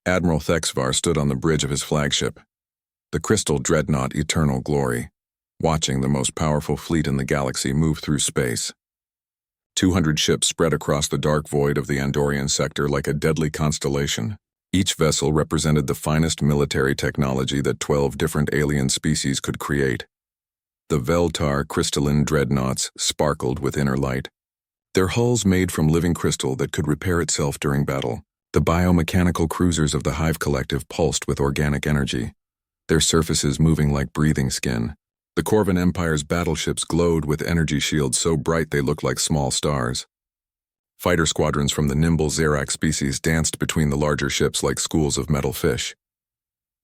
Admiral Thexvar stood on the bridge of his flagship, the crystal dreadnought Eternal Glory, watching the most powerful fleet in the galaxy move through space. 200 ships spread across the dark void of the Andorian sector like a deadly constellation. Each vessel represented the finest military technology that 12 different alien species could create. The Veltar crystalline dreadnoughts sparkled with inner light, their hulls made from living crystal that could repair itself during battle. The biomechanical cruisers of the Hive Collective pulsed with organic energy, their surfaces moving like breathing skin. The Corvin Empire's battleships glowed with energy shields so bright they looked like small stars. Fighter squadrons from the nimble Xerac species danced between the larger ships like schools of metal fish.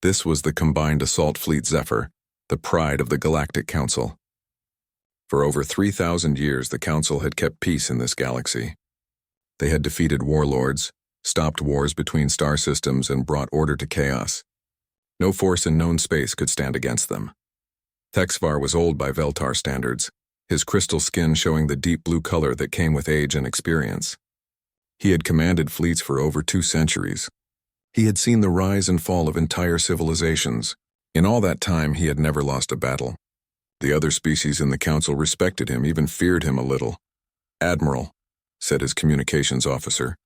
This was the combined assault fleet Zephyr, the pride of the Galactic Council. For over 3,000 years, the Council had kept peace in this galaxy. They had defeated warlords, stopped wars between star systems, and brought order to chaos. No force in known space could stand against them. Thexvar was old by Veltar standards, his crystal skin showing the deep blue color that came with age and experience. He had commanded fleets for over 2 centuries. He had seen the rise and fall of entire civilizations. In all that time, he had never lost a battle. The other species in the Council respected him, even feared him a little. "Admiral," said his communications officer,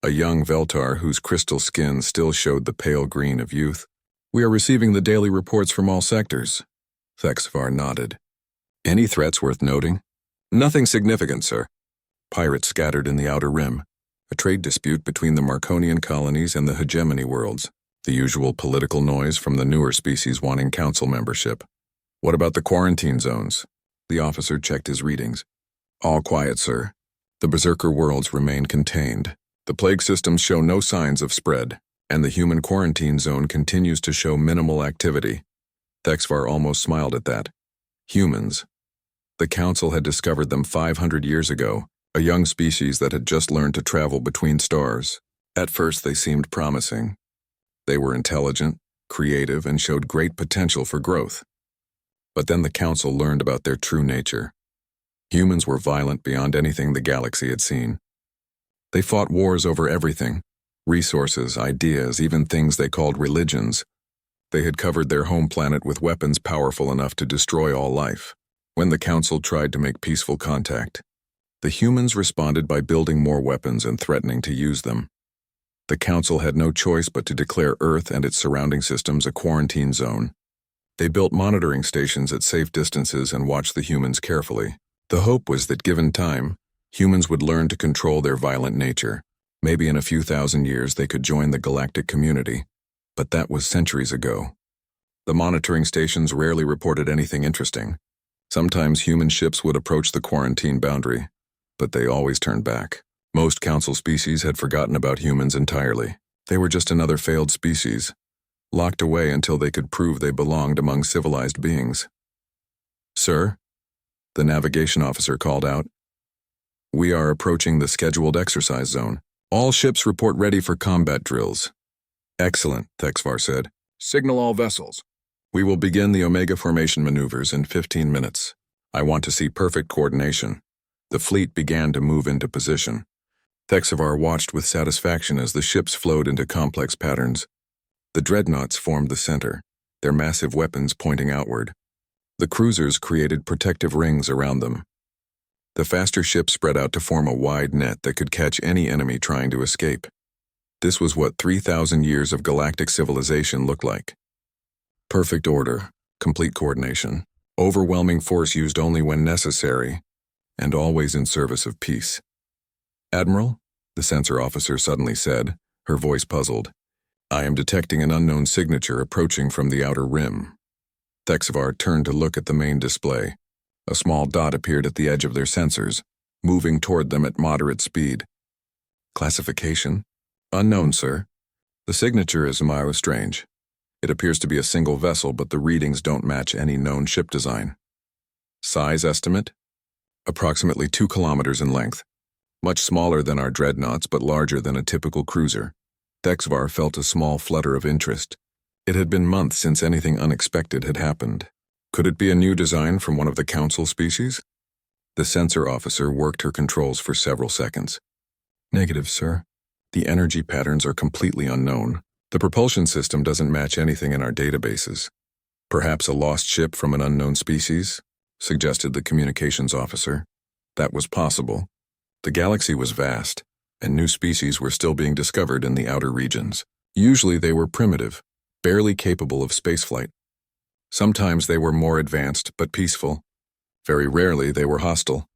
a young Veltar whose crystal skin still showed the pale green of youth. "We are receiving the daily reports from all sectors." Thexvar nodded. "Any threats worth noting?" "Nothing significant, sir." Pirates scattered in the Outer Rim, a trade dispute between the Marconian colonies and the hegemony worlds, the usual political noise from the newer species wanting council membership. "What about the quarantine zones?" The officer checked his readings. "All quiet, sir. The Berserker worlds remain contained. The plague systems show no signs of spread, and the human quarantine zone continues to show minimal activity." Thexvar almost smiled at that. Humans. The Council had discovered them 500 years ago, a young species that had just learned to travel between stars. At first they seemed promising. They were intelligent, creative, and showed great potential for growth. But then the Council learned about their true nature. Humans were violent beyond anything the galaxy had seen. They fought wars over everything, resources, ideas, even things they called religions. They had covered their home planet with weapons powerful enough to destroy all life. When the Council tried to make peaceful contact, the humans responded by building more weapons and threatening to use them. The Council had no choice but to declare Earth and its surrounding systems a quarantine zone. They built monitoring stations at safe distances and watched the humans carefully. The hope was that given time, humans would learn to control their violent nature. Maybe in a few thousand years they could join the galactic community. But that was centuries ago. The monitoring stations rarely reported anything interesting. Sometimes human ships would approach the quarantine boundary, but they always turned back. Most Council species had forgotten about humans entirely. They were just another failed species, locked away until they could prove they belonged among civilized beings. "Sir," the navigation officer called out, "we are approaching the scheduled exercise zone. All ships report ready for combat drills." "Excellent," Thexvar said. "Signal all vessels. We will begin the Omega formation maneuvers in 15 minutes. I want to see perfect coordination." The fleet began to move into position. Thexvar watched with satisfaction as the ships flowed into complex patterns. The dreadnoughts formed the center, their massive weapons pointing outward. The cruisers created protective rings around them. The faster ships spread out to form a wide net that could catch any enemy trying to escape. This was what 3,000 years of galactic civilization looked like. Perfect order, complete coordination, overwhelming force used only when necessary, and always in service of peace. "Admiral," the sensor officer suddenly said, her voice puzzled, "I am detecting an unknown signature approaching from the Outer Rim." Thexvar turned to look at the main display. A small dot appeared at the edge of their sensors, moving toward them at moderate speed. "Classification?" "Unknown, sir. The signature is strange. It appears to be a single vessel, but the readings don't match any known ship design." "Size estimate?" "Approximately 2 kilometers in length. Much smaller than our dreadnoughts, but larger than a typical cruiser." Thexvar felt a small flutter of interest. It had been months since anything unexpected had happened. Could it be a new design from one of the Council species? The sensor officer worked her controls for several seconds. "Negative, sir. The energy patterns are completely unknown. The propulsion system doesn't match anything in our databases. Perhaps a lost ship from an unknown species? Suggested the communications officer. That was possible. The galaxy was vast, and new species were still being discovered in the outer regions. Usually they were primitive, barely capable of spaceflight. Sometimes they were more advanced but peaceful. Very rarely they were hostile.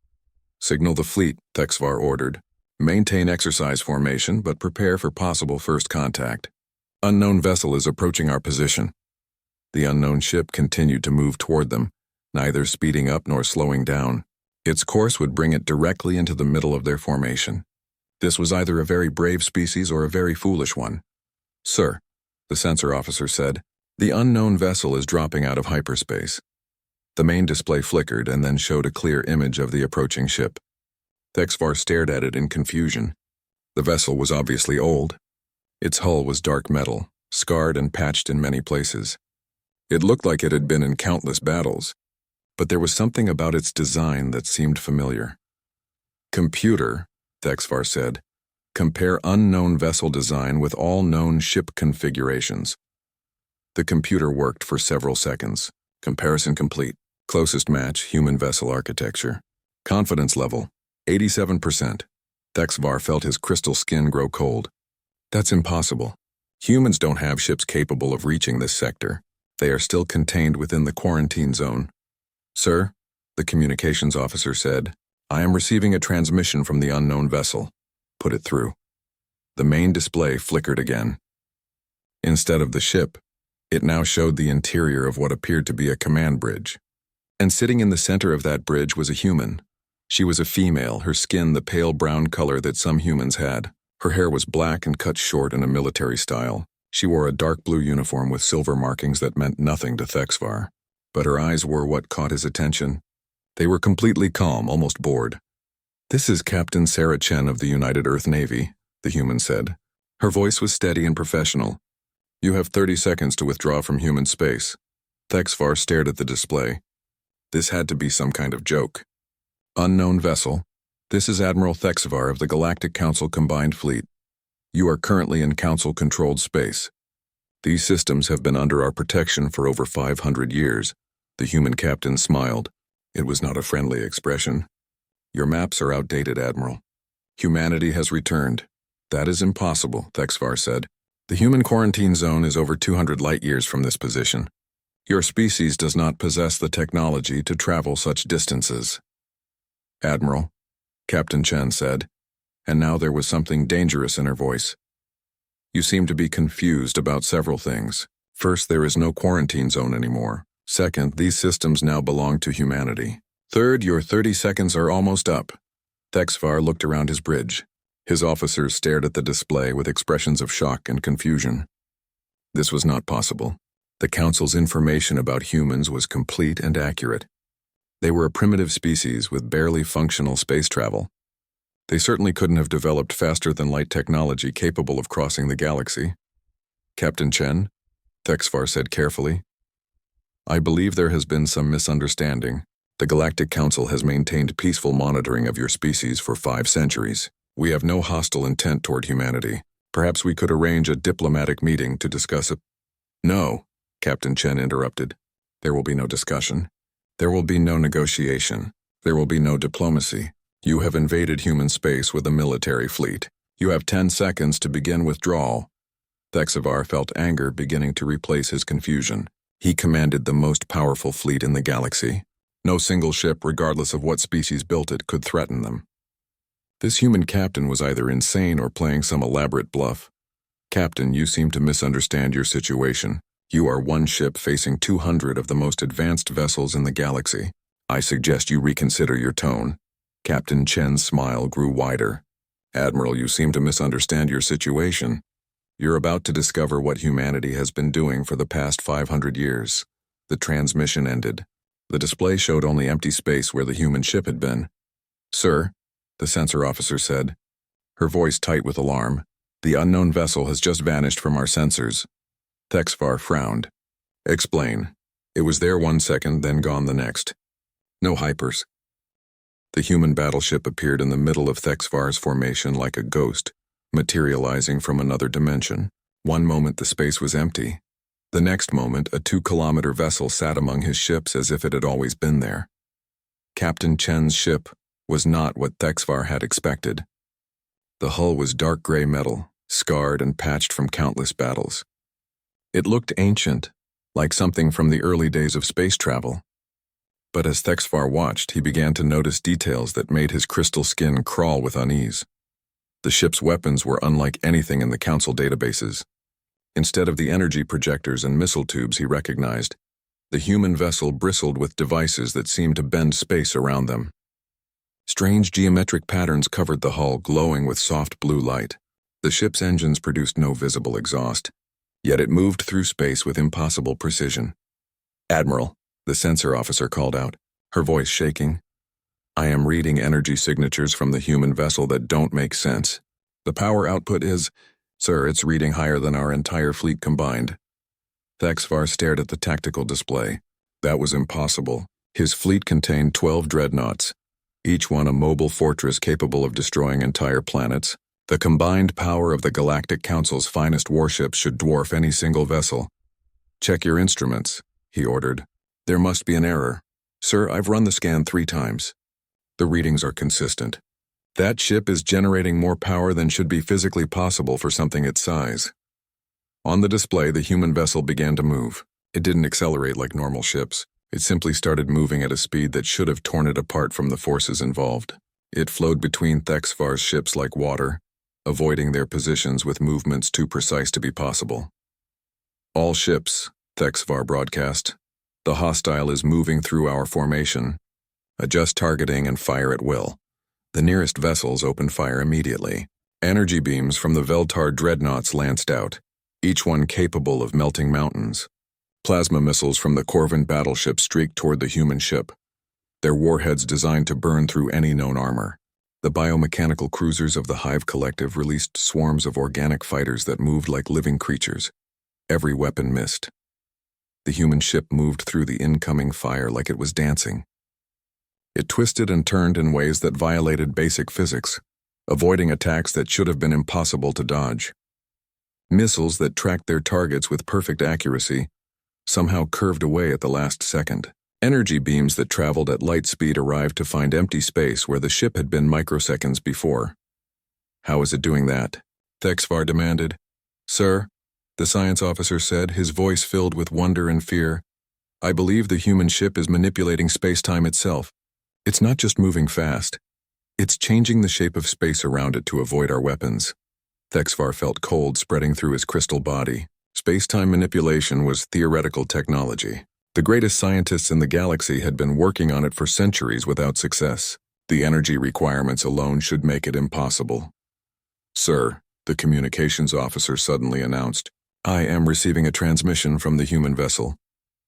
Signal the fleet, Thexvar ordered. Maintain exercise formation but prepare for possible first contact. Unknown vessel is approaching our position. The unknown ship continued to move toward them, neither speeding up nor slowing down. Its course would bring it directly into the middle of their formation. This was either a very brave species or a very foolish one. Sir, the sensor officer said, the unknown vessel is dropping out of hyperspace. The main display flickered and then showed a clear image of the approaching ship. Thexvar stared at it in confusion. The vessel was obviously old. Its hull was dark metal, scarred and patched in many places. It looked like it had been in countless battles, but there was something about its design that seemed familiar. Computer, Thexvar said, compare unknown vessel design with all known ship configurations. The computer worked for several seconds. Comparison complete. Closest match, human vessel architecture. Confidence level, 87%. Thexvar felt his crystal skin grow cold. That's impossible. Humans don't have ships capable of reaching this sector. They are still contained within the quarantine zone. Sir, the communications officer said, I am receiving a transmission from the unknown vessel. Put it through. The main display flickered again. Instead of the ship, it now showed the interior of what appeared to be a command bridge. And sitting in the center of that bridge was a human. She was a female, her skin the pale brown color that some humans had. Her hair was black and cut short in a military style. She wore a dark blue uniform with silver markings that meant nothing to Thexvar. But her eyes were what caught his attention. They were completely calm, almost bored. This is Captain Sarah Chen of the United Earth Navy, the human said. Her voice was steady and professional. You have 30 seconds to withdraw from human space. Thexvar stared at the display. This had to be some kind of joke. Unknown vessel. This is Admiral Thexvar of the Galactic Council Combined Fleet. You are currently in Council-controlled space. These systems have been under our protection for over 500 years. The human captain smiled. It was not a friendly expression. Your maps are outdated, Admiral. Humanity has returned. That is impossible, Thexvar said. The human quarantine zone is over 200 light-years from this position. Your species does not possess the technology to travel such distances. Admiral, Captain Chen said, and now there was something dangerous in her voice. You seem to be confused about several things. First, there is no quarantine zone anymore. Second, these systems now belong to humanity. Third, your 30 seconds are almost up. Thexvar looked around his bridge. His officers stared at the display with expressions of shock and confusion. This was not possible. The Council's information about humans was complete and accurate. They were a primitive species with barely functional space travel. They certainly couldn't have developed faster-than-light technology capable of crossing the galaxy. Captain Chen, Thexvar said carefully, I believe there has been some misunderstanding. The Galactic Council has maintained peaceful monitoring of your species for 5 centuries. We have no hostile intent toward humanity. Perhaps we could arrange a diplomatic meeting to discuss it. No, Captain Chen interrupted. There will be no discussion. There will be no negotiation. There will be no diplomacy. You have invaded human space with a military fleet. You have 10 seconds to begin withdrawal. Thexvar felt anger beginning to replace his confusion. He commanded the most powerful fleet in the galaxy. No single ship, regardless of what species built it, could threaten them. This human captain was either insane or playing some elaborate bluff. Captain, you seem to misunderstand your situation. You are one ship facing 200 of the most advanced vessels in the galaxy. I suggest you reconsider your tone. Captain Chen's smile grew wider. Admiral, you seem to misunderstand your situation. You're about to discover what humanity has been doing for the past 500 years. The transmission ended. The display showed only empty space where the human ship had been. Sir, the sensor officer said, her voice tight with alarm, the unknown vessel has just vanished from our sensors. Thexvar frowned. Explain. It was there 1 second, then gone the next. No hypers. The human battleship appeared in the middle of Thexvar's formation like a ghost, materializing from another dimension. One moment the space was empty. The next moment, a 2-kilometer vessel sat among his ships as if it had always been there. Captain Chen's ship was not what Thexvar had expected. The hull was dark gray metal, scarred and patched from countless battles. It looked ancient, like something from the early days of space travel. But as Thexvar watched, he began to notice details that made his crystal skin crawl with unease. The ship's weapons were unlike anything in the Council databases. Instead of the energy projectors and missile tubes he recognized, the human vessel bristled with devices that seemed to bend space around them. Strange geometric patterns covered the hull, glowing with soft blue light. The ship's engines produced no visible exhaust, yet it moved through space with impossible precision. "Admiral," the sensor officer called out, her voice shaking. "I am reading energy signatures from the human vessel that don't make sense. The power output is, sir, it's reading higher than our entire fleet combined." Thexvar stared at the tactical display. That was impossible. His fleet contained 12 dreadnoughts, each one a mobile fortress capable of destroying entire planets. The combined power of the Galactic Council's finest warships should dwarf any single vessel. "Check your instruments," he ordered. "There must be an error." "Sir, I've run the scan 3 times. The readings are consistent. That ship is generating more power than should be physically possible for something its size." On the display, the human vessel began to move. It didn't accelerate like normal ships. It simply started moving at a speed that should have torn it apart from the forces involved. It flowed between Thexvar's ships like water, avoiding their positions with movements too precise to be possible. "All ships," Thexvar broadcast. "The hostile is moving through our formation. Adjust targeting and fire at will." The nearest vessels opened fire immediately. Energy beams from the Veltar dreadnoughts lanced out, each one capable of melting mountains. Plasma missiles from the Corvin battleship streaked toward the human ship, their warheads designed to burn through any known armor. The biomechanical cruisers of the Hive Collective released swarms of organic fighters that moved like living creatures. Every weapon missed. The human ship moved through the incoming fire like it was dancing. It twisted and turned in ways that violated basic physics, avoiding attacks that should have been impossible to dodge. Missiles that tracked their targets with perfect accuracy somehow curved away at the last second. Energy beams that traveled at light speed arrived to find empty space where the ship had been microseconds before. "How is it doing that?" Thexvar demanded. "Sir," the science officer said, his voice filled with wonder and fear, "I believe the human ship is manipulating space-time itself. It's not just moving fast. It's changing the shape of space around it to avoid our weapons." Thexvar felt cold spreading through his crystal body. Space-time manipulation was theoretical technology. The greatest scientists in the galaxy had been working on it for centuries without success. The energy requirements alone should make it impossible. "Sir," the communications officer suddenly announced, "I am receiving a transmission from the human vessel."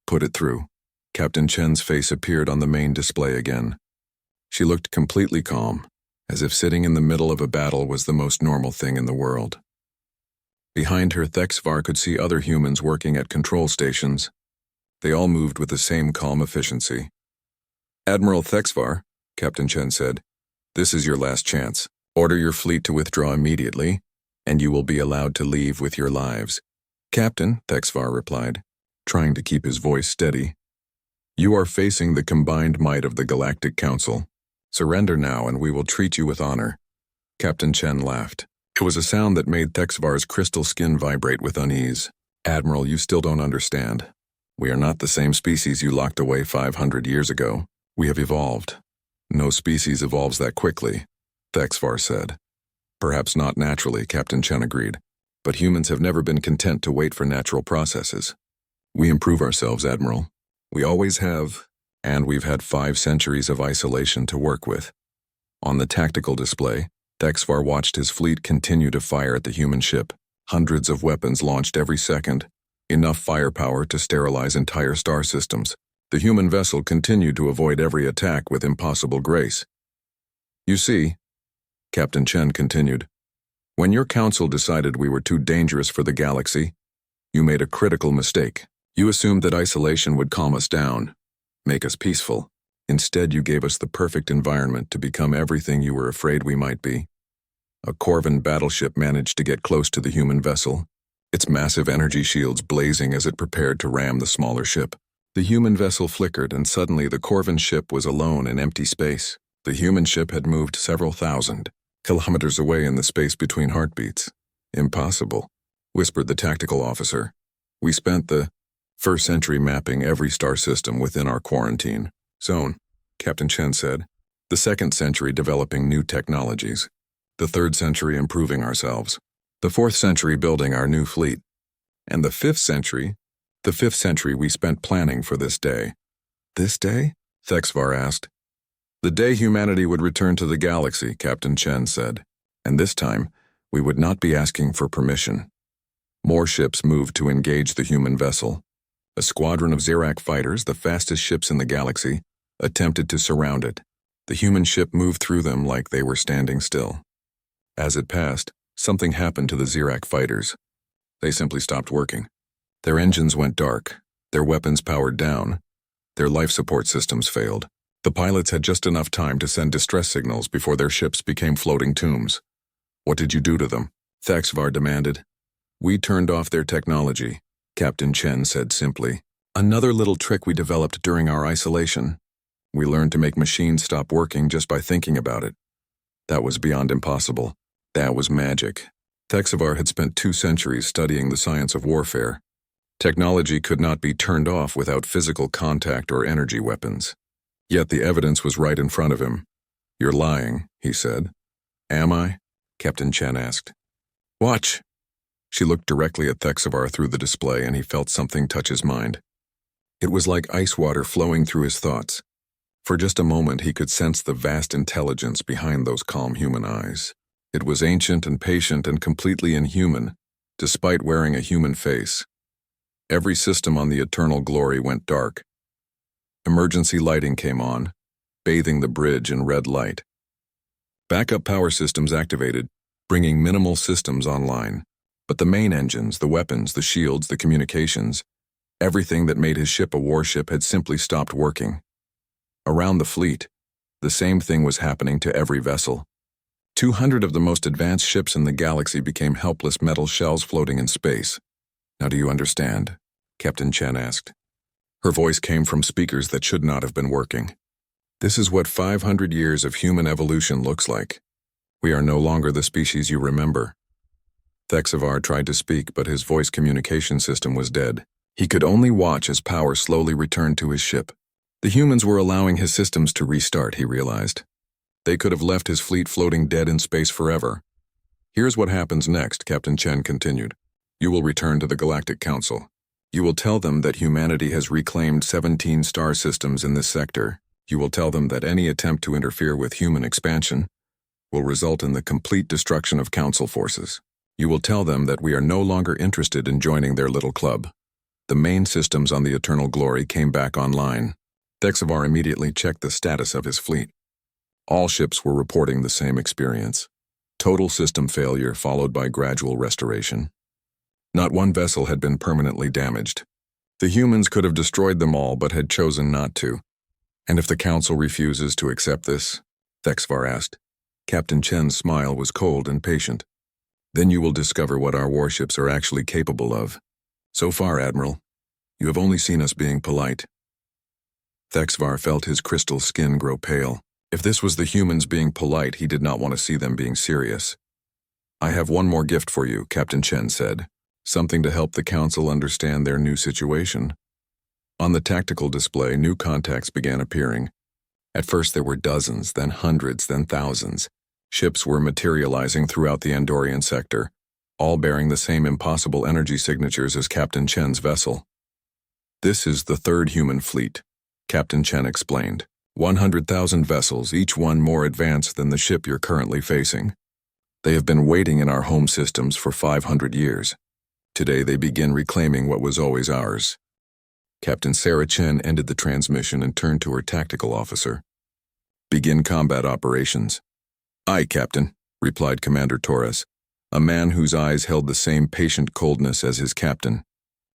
"Put it through." Captain Chen's face appeared on the main display again. She looked completely calm, as if sitting in the middle of a battle was the most normal thing in the world. Behind her, Thexvar could see other humans working at control stations. They all moved with the same calm efficiency. "Admiral Thexvar," Captain Chen said, "this is your last chance. Order your fleet to withdraw immediately, and you will be allowed to leave with your lives." "Captain," Thexvar replied, trying to keep his voice steady, "you are facing the combined might of the Galactic Council. Surrender now and we will treat you with honor." Captain Chen laughed. It was a sound that made Thexvar's crystal skin vibrate with unease. "Admiral, you still don't understand. We are not the same species you locked away 500 years ago. We have evolved." "No species evolves that quickly," Thexvar said. "Perhaps not naturally," Captain Chen agreed, "but humans have never been content to wait for natural processes. We improve ourselves, Admiral. We always have, and we've had 5 centuries of isolation to work with." On the tactical display, Thexvar watched his fleet continue to fire at the human ship. Hundreds of weapons launched every second, enough firepower to sterilize entire star systems. The human vessel continued to avoid every attack with impossible grace. "You see," Captain Chen continued, "when your council decided we were too dangerous for the galaxy, you made a critical mistake. You assumed that isolation would calm us down, make us peaceful. Instead, you gave us the perfect environment to become everything you were afraid we might be. A Corvin battleship managed to get close to the human vessel, its massive energy shields blazing as it prepared to ram the smaller ship. The human vessel flickered, and suddenly the Corvin ship was alone in empty space. The human ship had moved several thousand kilometers away in the space between heartbeats. "Impossible," whispered the tactical officer. "We spent the first century mapping every star system within our quarantine zone," Captain Chen said. "The second century developing new technologies. The third century improving ourselves. The fourth century building our new fleet. And the fifth century we spent planning for this day." "This day?" Thexvar asked. "The day humanity would return to the galaxy," Captain Chen said. "And this time, we would not be asking for permission." More ships moved to engage the human vessel. A squadron of Zirak fighters, the fastest ships in the galaxy, attempted to surround it. The human ship moved through them like they were standing still. As it passed, something happened to the Zirak fighters. They simply stopped working. Their engines went dark, their weapons powered down, their life support systems failed. The pilots had just enough time to send distress signals before their ships became floating tombs. "What did you do to them?" Thexvar demanded. "We turned off their technology," Captain Chen said simply. "Another little trick we developed during our isolation. We learned to make machines stop working just by thinking about it. That was beyond impossible. That was magic." Thexvar had spent 2 centuries studying the science of warfare. Technology could not be turned off without physical contact or energy weapons. Yet the evidence was right in front of him. "You're lying," he said. "Am I?" Captain Chen asked. "Watch." She looked directly at Thexvar through the display, and he felt something touch his mind. It was like ice water flowing through his thoughts. For just a moment he could sense the vast intelligence behind those calm human eyes. It was ancient and patient and completely inhuman, despite wearing a human face. Every system on the Eternal Glory went dark. Emergency lighting came on, bathing the bridge in red light. Backup power systems activated, bringing minimal systems online. But the main engines, the weapons, the shields, the communications, everything that made his ship a warship had simply stopped working. Around the fleet, the same thing was happening to every vessel. 200 of the most advanced ships in the galaxy became helpless metal shells floating in space. "Now do you understand?" Captain Chen asked. Her voice came from speakers that should not have been working. "This is what 500 years of human evolution looks like. We are no longer the species you remember." Thexvar tried to speak, but his voice communication system was dead. He could only watch as power slowly returned to his ship. The humans were allowing his systems to restart, he realized. They could have left his fleet floating dead in space forever. "Here's what happens next," Captain Chen continued. "You will return to the Galactic Council. You will tell them that humanity has reclaimed 17 star systems in this sector. You will tell them that any attempt to interfere with human expansion will result in the complete destruction of Council forces. You will tell them that we are no longer interested in joining their little club." The main systems on the Eternal Glory came back online. Thexvar immediately checked the status of his fleet. All ships were reporting the same experience. Total system failure followed by gradual restoration. Not one vessel had been permanently damaged. The humans could have destroyed them all but had chosen not to. "And if the Council refuses to accept this?" Thexvar asked. Captain Chen's smile was cold and patient. "Then you will discover what our warships are actually capable of. So far, Admiral, you have only seen us being polite." Thexvar felt his crystal skin grow pale. If this was the humans being polite, he did not want to see them being serious. "I have one more gift for you," Captain Chen said. "Something to help the Council understand their new situation." On the tactical display, new contacts began appearing. At first there were dozens, then hundreds, then thousands. Ships were materializing throughout the Andorian sector, all bearing the same impossible energy signatures as Captain Chen's vessel. "This is the third human fleet," Captain Chen explained. 100,000 vessels, each one more advanced than the ship you're currently facing. They have been waiting in our home systems for 500 years. Today they begin reclaiming what was always ours. Captain Sarah Chen ended the transmission and turned to her tactical officer. "Begin combat operations." "Aye, Captain," replied Commander Torres, a man whose eyes held the same patient coldness as his captain.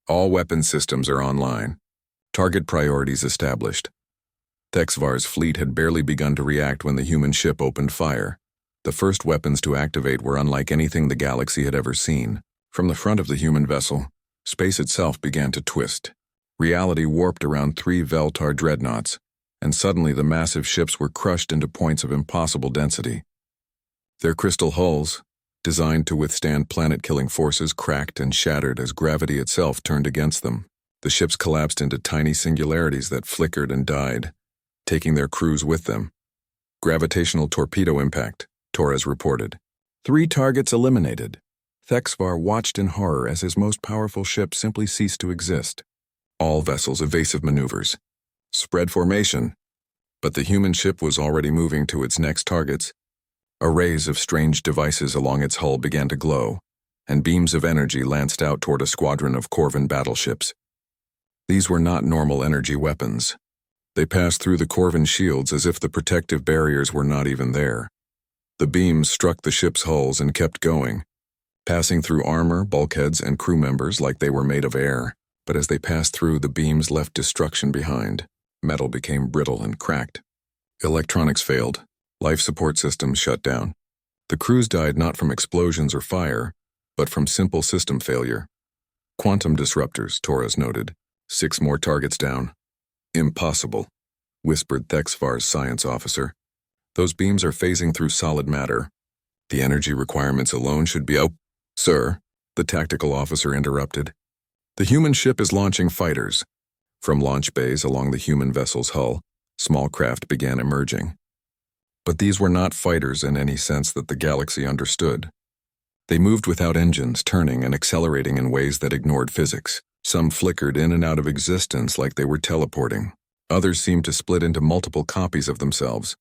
"All weapon systems are online. Target priorities established." Thexvar's fleet had barely begun to react when the human ship opened fire. The first weapons to activate were unlike anything the galaxy had ever seen. From the front of the human vessel, space itself began to twist. Reality warped around 3 Veltar dreadnoughts, and suddenly the massive ships were crushed into points of impossible density. Their crystal hulls, designed to withstand planet-killing forces, cracked and shattered as gravity itself turned against them. The ships collapsed into tiny singularities that flickered and died, taking their crews with them. Gravitational torpedo impact, Torres reported. 3 targets eliminated. Thexvar watched in horror as his most powerful ship simply ceased to exist. All vessels evasive maneuvers. Spread formation. But the human ship was already moving to its next targets. Arrays of strange devices along its hull began to glow, and beams of energy lanced out toward a squadron of Corvan battleships. These were not normal energy weapons. They passed through the Corvan shields as if the protective barriers were not even there. The beams struck the ship's hulls and kept going, passing through armor, bulkheads, and crew members like they were made of air. But as they passed through, the beams left destruction behind. Metal became brittle and cracked. Electronics failed. Life support systems shut down. The crews died not from explosions or fire, but from simple system failure. Quantum disruptors, Torres noted. 6 more targets down. Impossible, whispered Thexvar's science officer. Those beams are phasing through solid matter. The energy requirements alone should be Sir, the tactical officer interrupted. The human ship is launching fighters. From launch bays along the human vessel's hull, small craft began emerging. But these were not fighters in any sense that the galaxy understood. They moved without engines, turning and accelerating in ways that ignored physics. Some flickered in and out of existence like they were teleporting. Others seemed to split into multiple copies of themselves.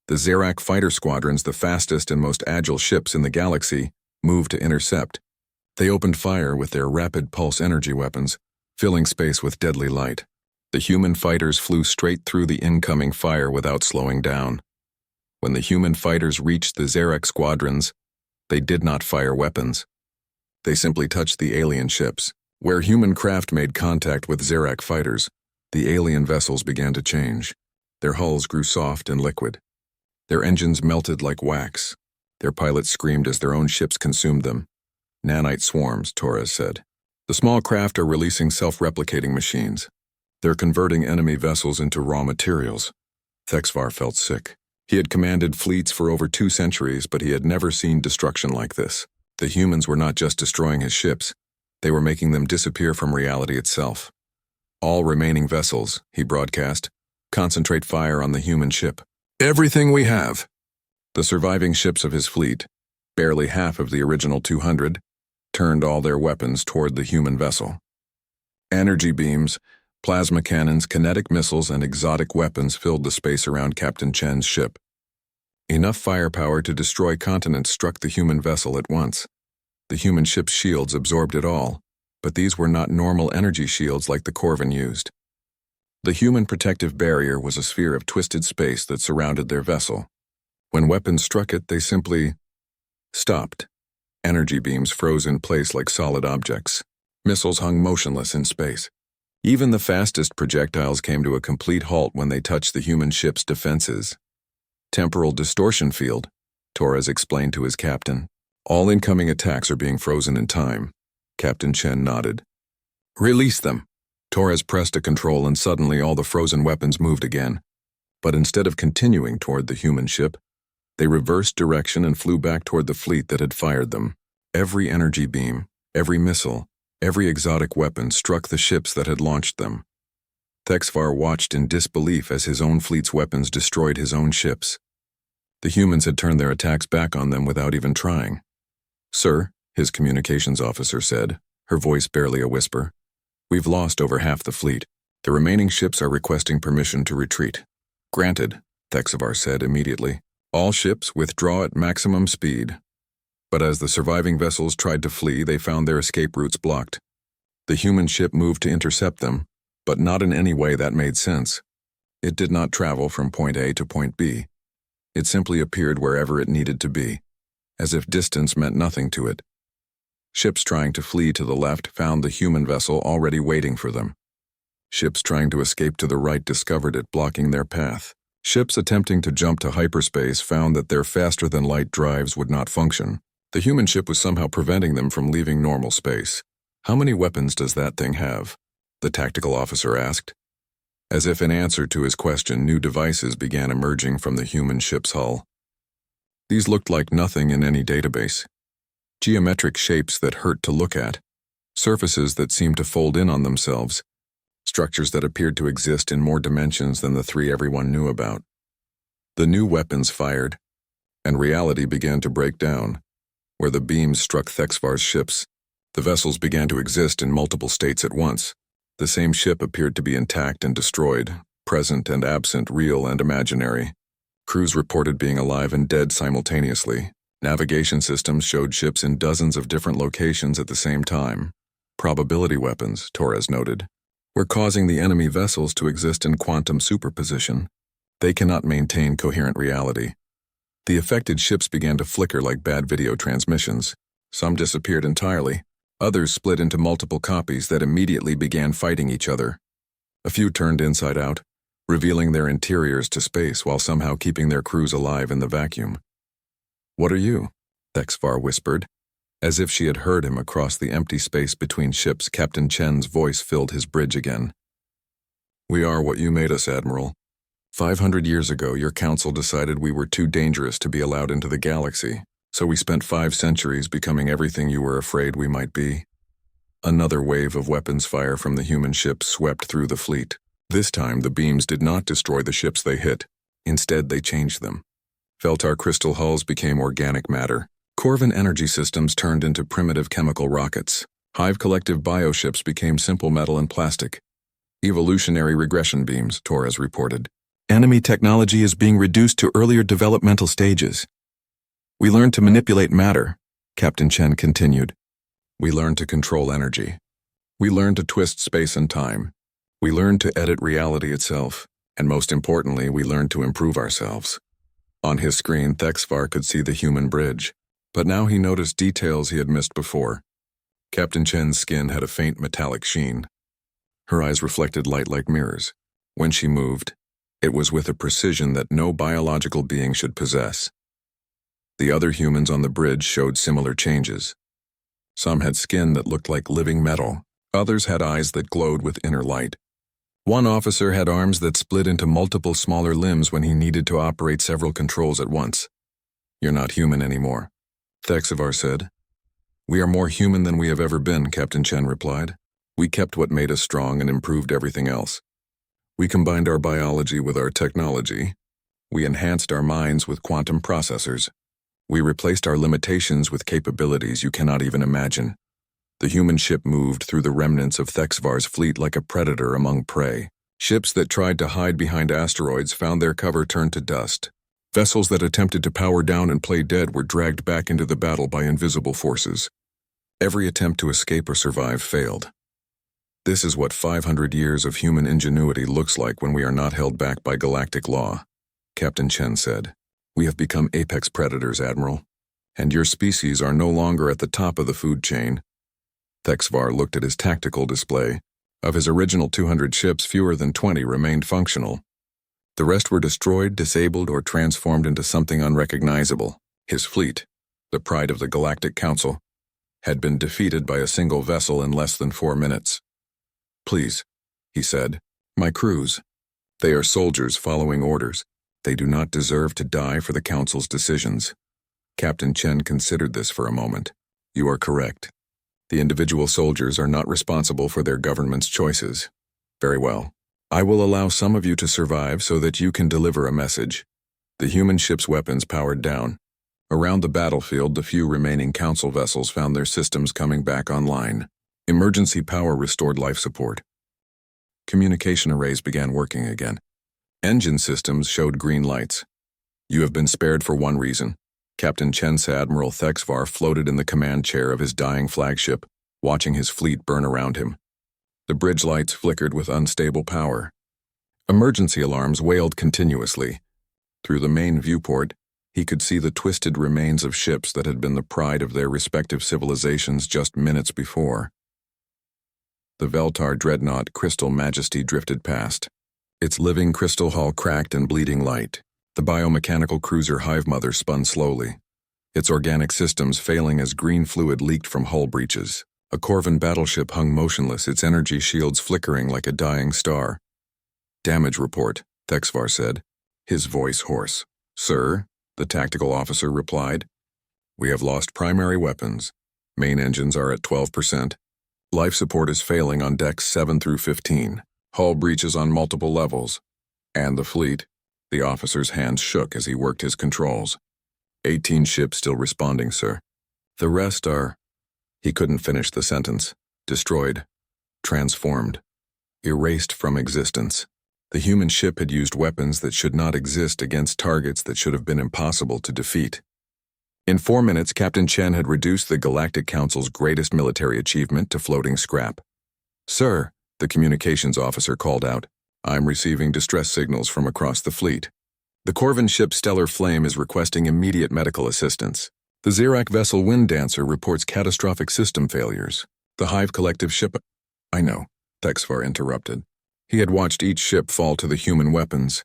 The Zerak fighter squadrons, the fastest and most agile ships in the galaxy, moved to intercept. They opened fire with their rapid pulse energy weapons, filling space with deadly light. The human fighters flew straight through the incoming fire without slowing down. When the human fighters reached the Zerak squadrons, they did not fire weapons. They simply touched the alien ships. Where human craft made contact with Zerak fighters, the alien vessels began to change. Their hulls grew soft and liquid. Their engines melted like wax. Their pilots screamed as their own ships consumed them. Nanite swarms, Torres said. The small craft are releasing self-replicating machines. They're converting enemy vessels into raw materials. Thexvar felt sick. He had commanded fleets for over 2 centuries, but he had never seen destruction like this. The humans were not just destroying his ships. They were making them disappear from reality itself. All remaining vessels, he broadcast, concentrate fire on the human ship. Everything we have. The surviving ships of his fleet, barely half of the original 200, turned all their weapons toward the human vessel. Energy beams, plasma cannons, kinetic missiles, and exotic weapons filled the space around Captain Chen's ship. Enough firepower to destroy continents struck the human vessel at once. The human ship's shields absorbed it all, but these were not normal energy shields like the Corvan used. The human protective barrier was a sphere of twisted space that surrounded their vessel. When weapons struck it, they simply stopped. Energy beams froze in place like solid objects. Missiles hung motionless in space. Even the fastest projectiles came to a complete halt when they touched the human ship's defenses. Temporal distortion field, Torres explained to his captain. All incoming attacks are being frozen in time. Captain Chen nodded. Release them. Torres pressed a control and suddenly all the frozen weapons moved again. But instead of continuing toward the human ship, they reversed direction and flew back toward the fleet that had fired them. Every energy beam, every missile, every exotic weapon struck the ships that had launched them. Thexvar watched in disbelief as his own fleet's weapons destroyed his own ships. The humans had turned their attacks back on them without even trying. Sir, his communications officer said, her voice barely a whisper, we've lost over half the fleet. The remaining ships are requesting permission to retreat. Granted, Thexvar said immediately. All ships withdraw at maximum speed. But as the surviving vessels tried to flee, they found their escape routes blocked. The human ship moved to intercept them, but not in any way that made sense. It did not travel from point A to point B. It simply appeared wherever it needed to be, as if distance meant nothing to it. Ships trying to flee to the left found the human vessel already waiting for them. Ships trying to escape to the right discovered it blocking their path. Ships attempting to jump to hyperspace found that their faster-than-light drives would not function. The human ship was somehow preventing them from leaving normal space. "How many weapons does that thing have?" the tactical officer asked. As if in answer to his question, new devices began emerging from the human ship's hull. These looked like nothing in any database. Geometric shapes that hurt to look at, surfaces that seemed to fold in on themselves, structures that appeared to exist in more dimensions than the three everyone knew about. The new weapons fired, and reality began to break down. Where the beams struck Thexvar's ships, the vessels began to exist in multiple states at once. The same ship appeared to be intact and destroyed, present and absent, real and imaginary. Crews reported being alive and dead simultaneously. Navigation systems showed ships in dozens of different locations at the same time. Probability weapons, Torres noted, were causing the enemy vessels to exist in quantum superposition. They cannot maintain coherent reality. The affected ships began to flicker like bad video transmissions. Some disappeared entirely. Others split into multiple copies that immediately began fighting each other. A few turned inside out, revealing their interiors to space while somehow keeping their crews alive in the vacuum. "What are you?" Thexvar whispered. As if she had heard him across the empty space between ships, Captain Chen's voice filled his bridge again. "We are what you made us, Admiral. 500 years ago, your council decided we were too dangerous to be allowed into the galaxy, so we spent 5 centuries becoming everything you were afraid we might be." Another wave of weapons fire from the human ships swept through the fleet. This time, the beams did not destroy the ships they hit. Instead, they changed them. Veltar crystal hulls became organic matter. Corvin energy systems turned into primitive chemical rockets. Hive collective bioships became simple metal and plastic. "Evolutionary regression beams," Torres reported. "Enemy technology is being reduced to earlier developmental stages. We learned to manipulate matter," Captain Chen continued. "We learned to control energy. We learned to twist space and time. We learned to edit reality itself. And most importantly, we learned to improve ourselves." On his screen, Thexvar could see the human bridge, but now he noticed details he had missed before. Captain Chen's skin had a faint metallic sheen. Her eyes reflected light like mirrors. When she moved, it was with a precision that no biological being should possess. The other humans on the bridge showed similar changes. Some had skin that looked like living metal. Others had eyes that glowed with inner light. One officer had arms that split into multiple smaller limbs when he needed to operate several controls at once. "You're not human anymore," Thexvar said. "We are more human than we have ever been," Captain Chen replied. "We kept what made us strong and improved everything else. We combined our biology with our technology. We enhanced our minds with quantum processors. We replaced our limitations with capabilities you cannot even imagine." The human ship moved through the remnants of Thexvar's fleet like a predator among prey. Ships that tried to hide behind asteroids found their cover turned to dust. Vessels that attempted to power down and play dead were dragged back into the battle by invisible forces. Every attempt to escape or survive failed. "This is what 500 years of human ingenuity looks like when we are not held back by galactic law," Captain Chen said. "We have become apex predators, Admiral, and your species are no longer at the top of the food chain." Thexvar looked at his tactical display. Of his original 200 ships, fewer than 20 remained functional. The rest were destroyed, disabled, or transformed into something unrecognizable. His fleet, the pride of the Galactic Council, had been defeated by a single vessel in less than 4 minutes. "Please," he said, "my crews. They are soldiers following orders. They do not deserve to die for the Council's decisions." Captain Chen considered this for a moment. "You are correct. The individual soldiers are not responsible for their government's choices. Very well. I will allow some of you to survive so that you can deliver a message." The human ship's weapons powered down. Around the battlefield, the few remaining Council vessels found their systems coming back online. Emergency power restored life support. Communication arrays began working again. Engine systems showed green lights. "You have been spared for one reason." Captain Chen's Admiral Thexvar floated in the command chair of his dying flagship, watching his fleet burn around him. The bridge lights flickered with unstable power. Emergency alarms wailed continuously. Through the main viewport, he could see the twisted remains of ships that had been the pride of their respective civilizations just minutes before. The Veltar dreadnought Crystal Majesty drifted past. Its living crystal hull cracked and bleeding light. The biomechanical cruiser Hive Mother spun slowly. its organic systems failing as green fluid leaked from hull breaches. A Corvan battleship hung motionless, its energy shields flickering like a dying star. "Damage report," Thexvar said, his voice hoarse. "Sir," the tactical officer replied, "we have lost primary weapons. Main engines are at 12%. Life support is failing on decks 7 through 15. Hull breaches on multiple levels. And the fleet." The officer's hands shook as he worked his controls. 18 ships still responding, sir. The rest are... He couldn't finish the sentence. Destroyed. Transformed. Erased from existence. The human ship had used weapons that should not exist against targets that should have been impossible to defeat. In 4 minutes, Captain Chen had reduced the Galactic Council's greatest military achievement to floating scrap. "Sir," the communications officer called out, "I'm receiving distress signals from across the fleet. The Corvan ship Stellar Flame is requesting immediate medical assistance. The Xerac vessel Wind Dancer reports catastrophic system failures. The Hive Collective ship—" "I know," Thexvar interrupted. He had watched each ship fall to the human weapons.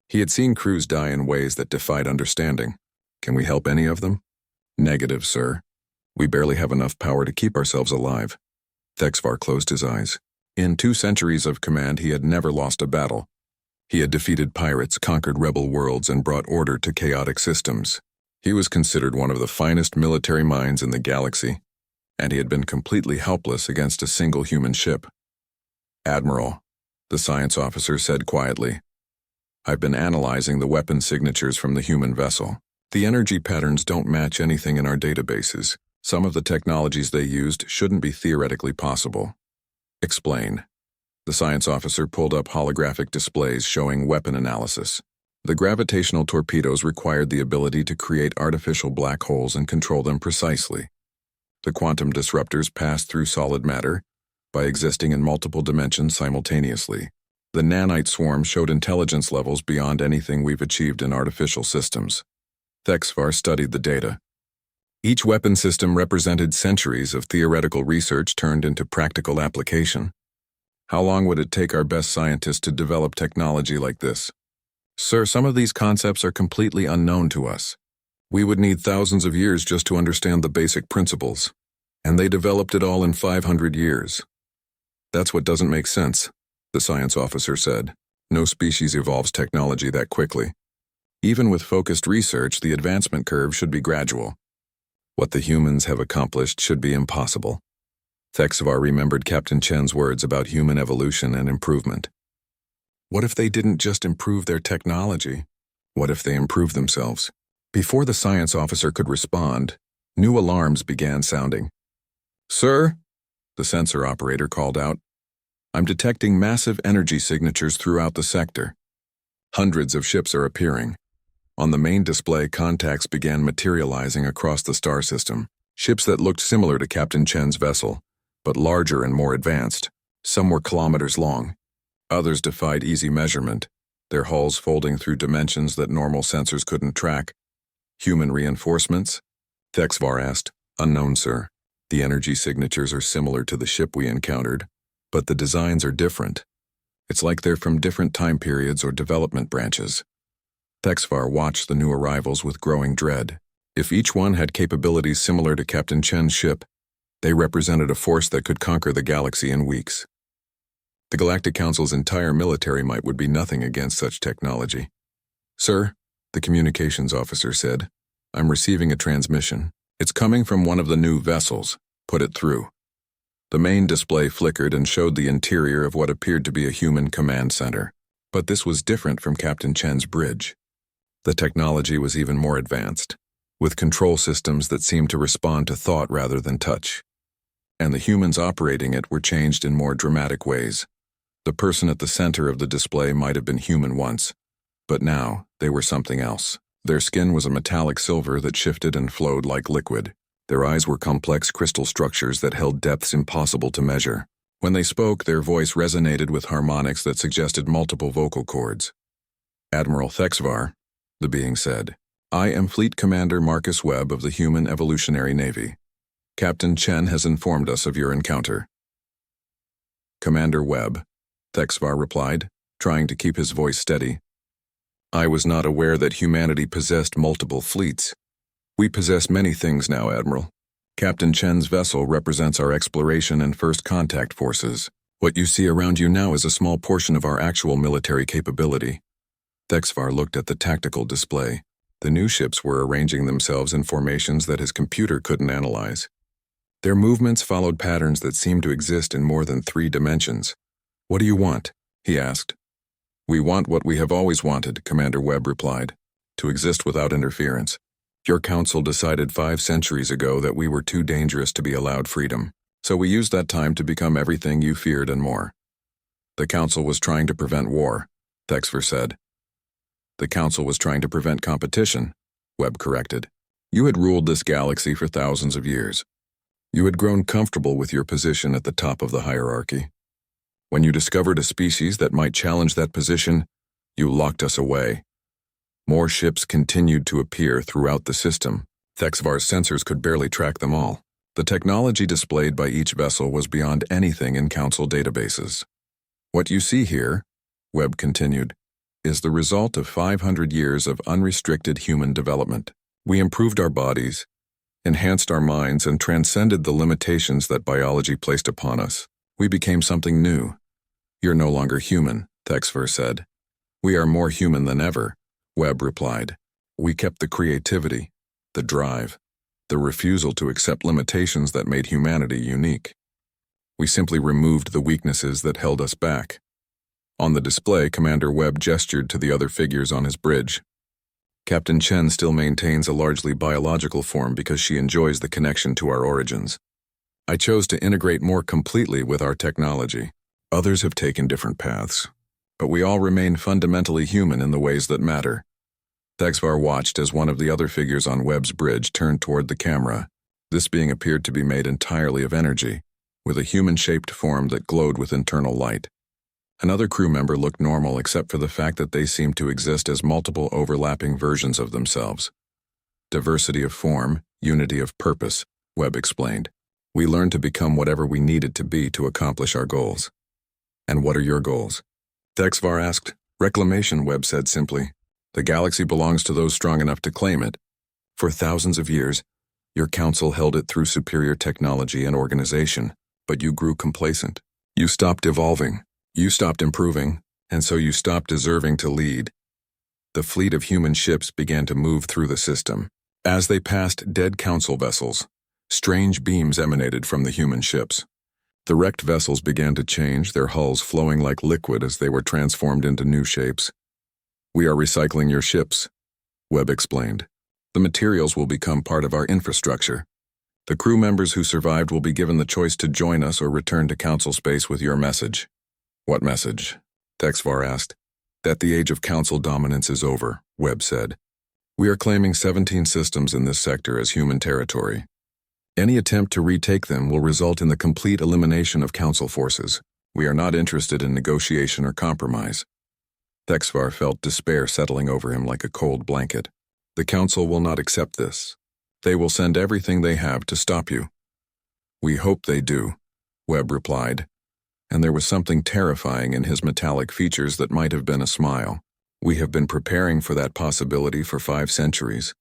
He had seen crews die in ways that defied understanding. "Can we help any of them?" "Negative, sir. We barely have enough power to keep ourselves alive." Thexvar closed his eyes. In 2 centuries of command, he had never lost a battle. He had defeated pirates, conquered rebel worlds, and brought order to chaotic systems. He was considered one of the finest military minds in the galaxy, and he had been completely helpless against a single human ship. "Admiral," the science officer said quietly, "I've been analyzing the weapon signatures from the human vessel. The energy patterns don't match anything in our databases. Some of the technologies they used shouldn't be theoretically possible." "Explain." The science officer pulled up holographic displays showing weapon analysis. The gravitational torpedoes required the ability to create artificial black holes and control them precisely. The quantum disruptors passed through solid matter by existing in multiple dimensions simultaneously. The nanite swarm showed intelligence levels beyond anything we've achieved in artificial systems. Thexvar studied the data. Each weapon system represented centuries of theoretical research turned into practical application. How long would it take our best scientists to develop technology like this? "Sir, some of these concepts are completely unknown to us. We would need thousands of years just to understand the basic principles, and they developed it all in 500 years. "That's what doesn't make sense," the science officer said. "No species evolves technology that quickly. Even with focused research, the advancement curve should be gradual. What the humans have accomplished should be impossible." Thexvar remembered Captain Chen's words about human evolution and improvement. What if they didn't just improve their technology? What if they improved themselves? Before the science officer could respond, new alarms began sounding. "Sir," the sensor operator called out, "I'm detecting massive energy signatures throughout the sector. Hundreds of ships are appearing." On the main display, contacts began materializing across the star system. Ships that looked similar to Captain Chen's vessel, but larger and more advanced. Some were kilometers long. Others defied easy measurement, their hulls folding through dimensions that normal sensors couldn't track. "Human reinforcements?" Thexvar asked. "Unknown, sir. The energy signatures are similar to the ship we encountered, but the designs are different. It's like they're from different time periods or development branches." Thexvar watched the new arrivals with growing dread. If each one had capabilities similar to Captain Chen's ship, they represented a force that could conquer the galaxy in weeks. The Galactic Council's entire military might would be nothing against such technology. "Sir," the communications officer said, "I'm receiving a transmission. It's coming from one of the new vessels. Put it through." The main display flickered and showed the interior of what appeared to be a human command center. But this was different from Captain Chen's bridge. The technology was even more advanced, with control systems that seemed to respond to thought rather than touch. And the humans operating it were changed in more dramatic ways. The person at the center of the display might have been human once, but now they were something else. Their skin was a metallic silver that shifted and flowed like liquid. Their eyes were complex crystal structures that held depths impossible to measure. When they spoke, their voice resonated with harmonics that suggested multiple vocal cords. "Admiral Thexvar," the being said, "I am Fleet Commander Marcus Webb of the Human Evolutionary Navy. Captain Chen has informed us of your encounter." "Commander Webb," Thexvar replied, trying to keep his voice steady. "I was not aware that humanity possessed multiple fleets. We possess many things now, Admiral. Captain Chen's vessel represents our exploration and first contact forces. What you see around you now is a small portion of our actual military capability. Thexvar looked at the tactical display. The new ships were arranging themselves in formations that his computer couldn't analyze. Their movements followed patterns that seemed to exist in more than 3 dimensions. "What do you want?" he asked. "We want what we have always wanted," Commander Webb replied. "To exist without interference. Your council decided 5 centuries ago that we were too dangerous to be allowed freedom, so we used that time to become everything you feared and more." "The council was trying to prevent war," Thexvar said. "The council was trying to prevent competition," Webb corrected. "You had ruled this galaxy for thousands of years. You had grown comfortable with your position at the top of the hierarchy. When you discovered a species that might challenge that position, you locked us away." More ships continued to appear throughout the system. Thexvar's sensors could barely track them all. The technology displayed by each vessel was beyond anything in Council databases. "What you see here," Webb continued, "is the result of 500 years of unrestricted human development. We improved our bodies, enhanced our minds, and transcended the limitations that biology placed upon us. We became something new." "You're no longer human," Thexvar said. "We are more human than ever," Webb replied. "We kept the creativity, the drive, the refusal to accept limitations that made humanity unique. We simply removed the weaknesses that held us back." On the display, Commander Webb gestured to the other figures on his bridge. "Captain Chen still maintains a largely biological form because she enjoys the connection to our origins. I chose to integrate more completely with our technology. Others have taken different paths, but we all remain fundamentally human in the ways that matter." Thexvar watched as one of the other figures on Webb's bridge turned toward the camera. This being appeared to be made entirely of energy, with a human-shaped form that glowed with internal light. Another crew member looked normal except for the fact that they seemed to exist as multiple overlapping versions of themselves. "Diversity of form, unity of purpose," Webb explained. "We learned to become whatever we needed to be to accomplish our goals." "And what are your goals?" Thexvar asked. "Reclamation," Webb said simply. "The galaxy belongs to those strong enough to claim it. For thousands of years, your council held it through superior technology and organization, but you grew complacent. You stopped evolving. You stopped improving, and so you stopped deserving to lead." The fleet of human ships began to move through the system. As they passed dead council vessels, strange beams emanated from the human ships. The wrecked vessels began to change, their hulls flowing like liquid as they were transformed into new shapes. "We are recycling your ships," Webb explained. "The materials will become part of our infrastructure. The crew members who survived will be given the choice to join us or return to council space with your message." "What message?" Thexvar asked. "That the age of council dominance is over," Webb said. "We are claiming 17 systems in this sector as human territory. Any attempt to retake them will result in the complete elimination of council forces. We are not interested in negotiation or compromise." Thexvar felt despair settling over him like a cold blanket. "The council will not accept this. They will send everything they have to stop you." "We hope they do," Webb replied, and there was something terrifying in his metallic features that might have been a smile. "We have been preparing for that possibility for 5 centuries.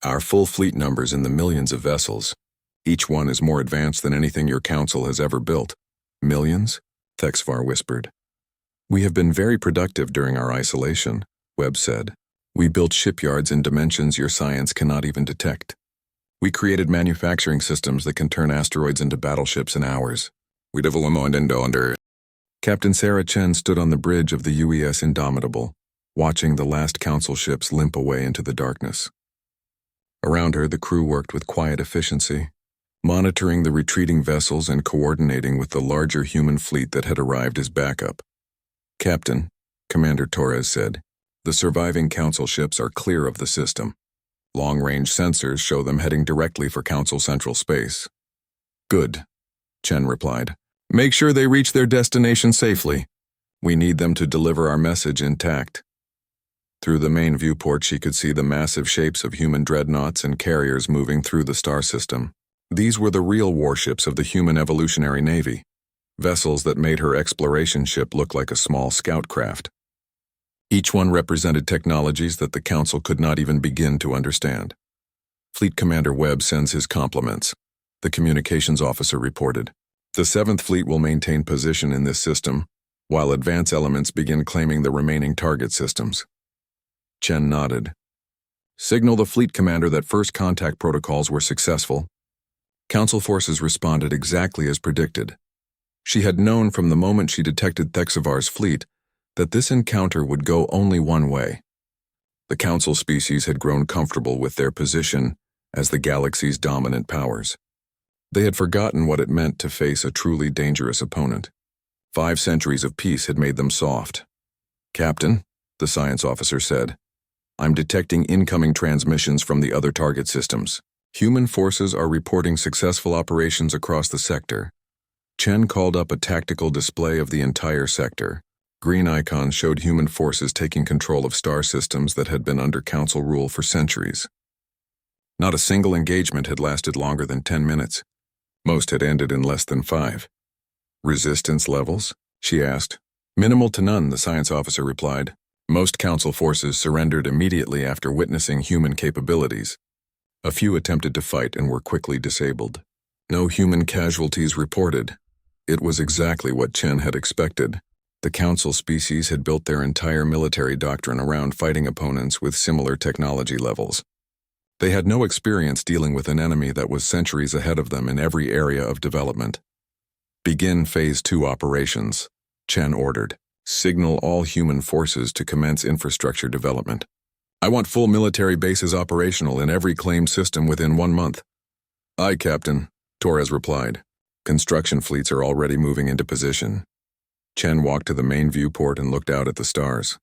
Our full fleet numbers in the millions of vessels. Each one is more advanced than anything your council has ever built." "Millions?" Thexvar whispered. "We have been very productive during our isolation," Webb said. "We built shipyards in dimensions your science cannot even detect. We created manufacturing systems that can turn asteroids into battleships in hours. We developed under." Captain Sarah Chen stood on the bridge of the UES Indomitable, watching the last council ships limp away into the darkness. Around her, the crew worked with quiet efficiency, monitoring the retreating vessels and coordinating with the larger human fleet that had arrived as backup. "Captain," Commander Torres said, "the surviving council ships are clear of the system. Long-range sensors show them heading directly for council central space." "Good," Chen replied. "Make sure they reach their destination safely. We need them to deliver our message intact." Through the main viewport, she could see the massive shapes of human dreadnoughts and carriers moving through the star system. These were the real warships of the human evolutionary navy, vessels that made her exploration ship look like a small scout craft. Each one represented technologies that the council could not even begin to understand. Fleet Commander Webb sends his compliments, the communications officer reported. The 7th Fleet will maintain position in this system, while advance elements begin claiming the remaining target systems. Chen nodded. Signal the Fleet Commander that first contact protocols were successful. Council forces responded exactly as predicted. She had known from the moment she detected Thexavar's fleet that this encounter would go only one way. The Council species had grown comfortable with their position as the galaxy's dominant powers. They had forgotten what it meant to face a truly dangerous opponent. 5 centuries of peace had made them soft. "Captain," the science officer said, "I'm detecting incoming transmissions from the other target systems. Human forces are reporting successful operations across the sector." Chen called up a tactical display of the entire sector. Green icons showed human forces taking control of star systems that had been under Council rule for centuries. Not a single engagement had lasted longer than 10 minutes. Most had ended in less than 5. "Resistance levels?" she asked. "Minimal to none," the science officer replied. Most Council forces surrendered immediately after witnessing human capabilities. A few attempted to fight and were quickly disabled. No human casualties reported. It was exactly what Chen had expected. The Council species had built their entire military doctrine around fighting opponents with similar technology levels. They had no experience dealing with an enemy that was centuries ahead of them in every area of development. "Begin Phase 2 operations," Chen ordered. "Signal all human forces to commence infrastructure development. I want full military bases operational in every claimed system within 1 month." "Aye, Captain," Torres replied. "Construction fleets are already moving into position." Chen walked to the main viewport and looked out at the stars.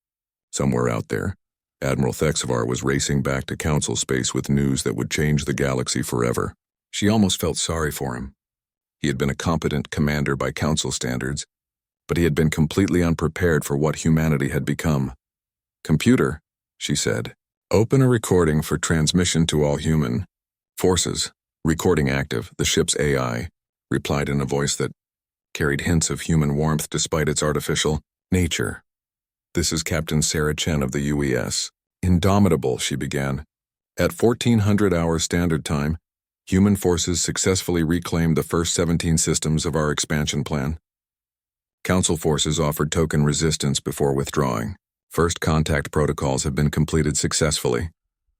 Somewhere out there, Admiral Thexavar was racing back to Council space with news that would change the galaxy forever. She almost felt sorry for him. He had been a competent commander by Council standards, but he had been completely unprepared for what humanity had become. "Computer," she said, "open a recording for transmission to all human forces." "Recording active," the ship's AI replied in a voice that carried hints of human warmth despite its artificial nature. "This is Captain Sarah Chen of the UES. Indomitable," she began. "At 1400 hours standard time, human forces successfully reclaimed the first 17 systems of our expansion plan. Council forces offered token resistance before withdrawing. First contact protocols have been completed successfully."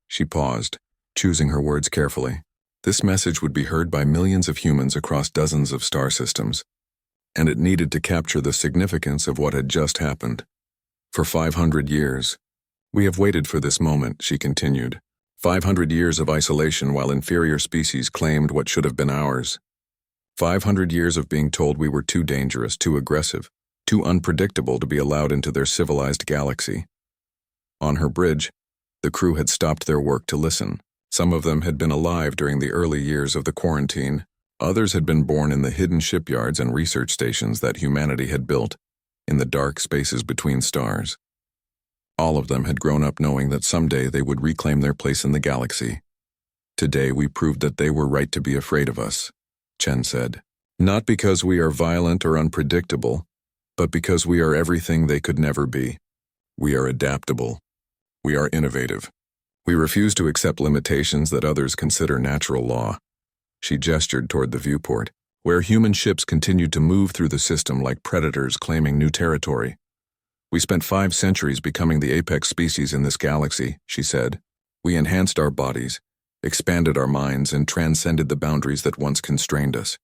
She paused, choosing her words carefully. This message would be heard by millions of humans across dozens of star systems, and it needed to capture the significance of what had just happened. "For 500 years, we have waited for this moment," she continued. 500 years of isolation while inferior species claimed what should have been ours. 500 years of being told we were too dangerous, too aggressive, too unpredictable to be allowed into their civilized galaxy. On her bridge, the crew had stopped their work to listen. Some of them had been alive during the early years of the quarantine. Others had been born in the hidden shipyards and research stations that humanity had built in the dark spaces between stars. All of them had grown up knowing that someday they would reclaim their place in the galaxy. "Today we proved that they were right to be afraid of us," Chen said. "Not because we are violent or unpredictable, but because we are everything they could never be. We are adaptable. We are innovative. We refuse to accept limitations that others consider natural law." She gestured toward the viewport, where human ships continued to move through the system like predators claiming new territory. "We spent 5 centuries becoming the apex species in this galaxy," she said. "We enhanced our bodies, expanded our minds, and transcended the boundaries that once constrained us.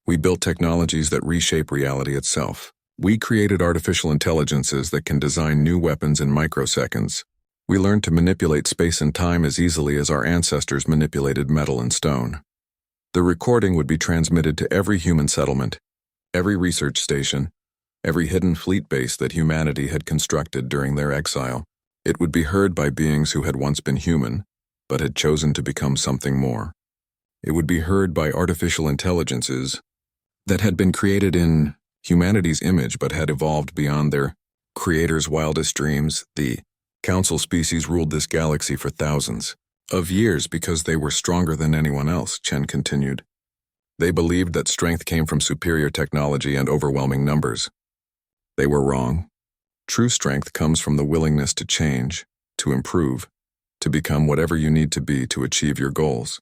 We built technologies that reshape reality itself. We created artificial intelligences that can design new weapons in microseconds. We learned to manipulate space and time as easily as our ancestors manipulated metal and stone." The recording would be transmitted to every human settlement, every research station, every hidden fleet base that humanity had constructed during their exile. It would be heard by beings who had once been human, but had chosen to become something more. It would be heard by artificial intelligences that had been created in humanity's image but had evolved beyond their creators' wildest dreams. The Council species ruled this galaxy for thousands of years because they were stronger than anyone else, Chen continued. They believed that strength came from superior technology and overwhelming numbers. They were wrong. True strength comes from the willingness to change, to improve, to become whatever you need to be to achieve your goals.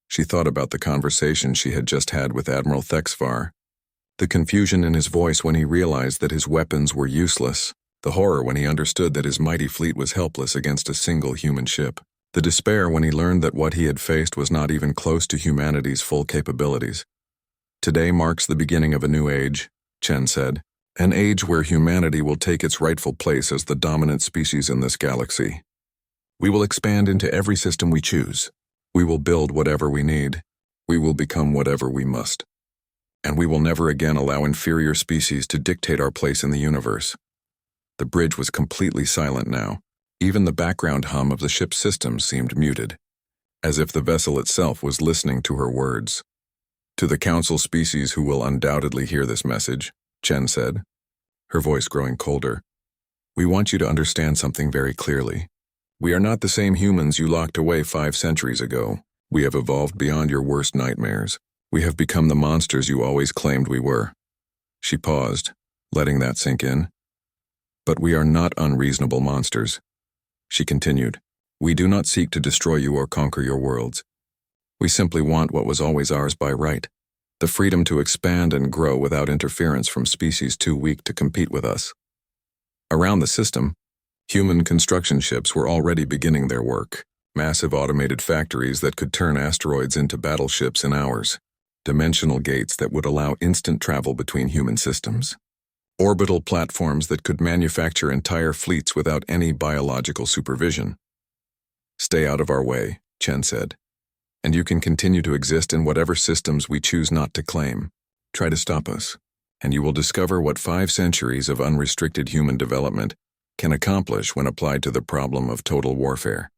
She thought about the conversation she had just had with Admiral Thexvar, the confusion in his voice when he realized that his weapons were useless, the horror when he understood that his mighty fleet was helpless against a single human ship, the despair when he learned that what he had faced was not even close to humanity's full capabilities. Today marks the beginning of a new age, Chen said, an age where humanity will take its rightful place as the dominant species in this galaxy. We will expand into every system we choose. We will build whatever we need. We will become whatever we must. And we will never again allow inferior species to dictate our place in the universe. The bridge was completely silent now. Even the background hum of the ship's systems seemed muted, as if the vessel itself was listening to her words. To the Council species who will undoubtedly hear this message, Chen said, her voice growing colder, we want you to understand something very clearly. We are not the same humans you locked away 5 centuries ago. We have evolved beyond your worst nightmares. We have become the monsters you always claimed we were. She paused, letting that sink in. But we are not unreasonable monsters. She continued, we do not seek to destroy you or conquer your worlds. We simply want what was always ours by right, the freedom to expand and grow without interference from species too weak to compete with us. Around the system, human construction ships were already beginning their work, massive automated factories that could turn asteroids into battleships in hours, dimensional gates that would allow instant travel between human systems, orbital platforms that could manufacture entire fleets without any biological supervision. Stay out of our way, Chen said, and you can continue to exist in whatever systems we choose not to claim. Try to stop us, and you will discover what 5 centuries of unrestricted human development can accomplish when applied to the problem of total warfare.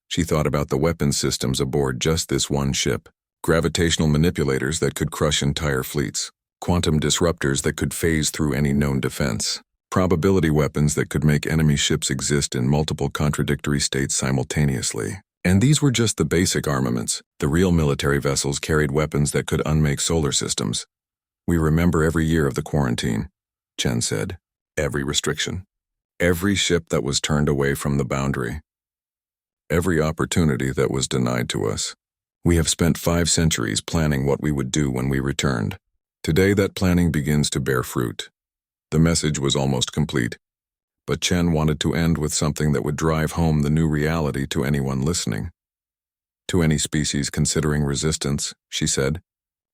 She thought about the weapons systems aboard just this one ship, gravitational manipulators that could crush entire fleets, quantum disruptors that could phase through any known defense, probability weapons that could make enemy ships exist in multiple contradictory states simultaneously. And these were just the basic armaments. The real military vessels carried weapons that could unmake solar systems. We remember every year of the quarantine, Chen said. Every restriction. Every ship that was turned away from the boundary. Every opportunity that was denied to us. We have spent 5 centuries planning what we would do when we returned. Today that planning begins to bear fruit. The message was almost complete, but Chen wanted to end with something that would drive home the new reality to anyone listening. To any species considering resistance, she said,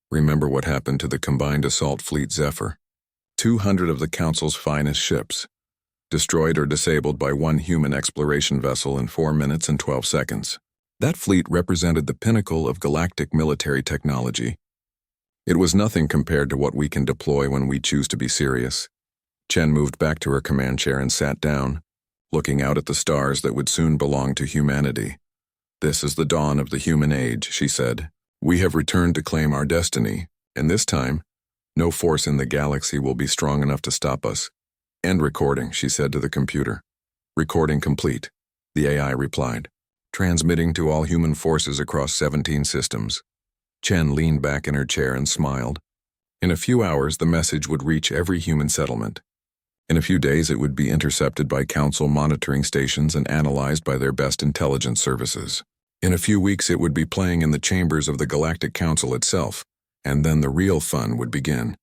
remember what happened to the combined assault fleet Zephyr. 200 of the Council's finest ships, destroyed or disabled by one human exploration vessel in 4 minutes and 12 seconds. That fleet represented the pinnacle of galactic military technology. It was nothing compared to what we can deploy when we choose to be serious. Chen moved back to her command chair and sat down, looking out at the stars that would soon belong to humanity. This is the dawn of the human age, she said. We have returned to claim our destiny, and this time, no force in the galaxy will be strong enough to stop us. End recording, she said to the computer. Recording complete, the AI replied, transmitting to all human forces across 17 systems. Chen leaned back in her chair and smiled. In a few hours, the message would reach every human settlement. In a few days, it would be intercepted by Council monitoring stations and analyzed by their best intelligence services. In a few weeks, it would be playing in the chambers of the Galactic Council itself, and then the real fun would begin.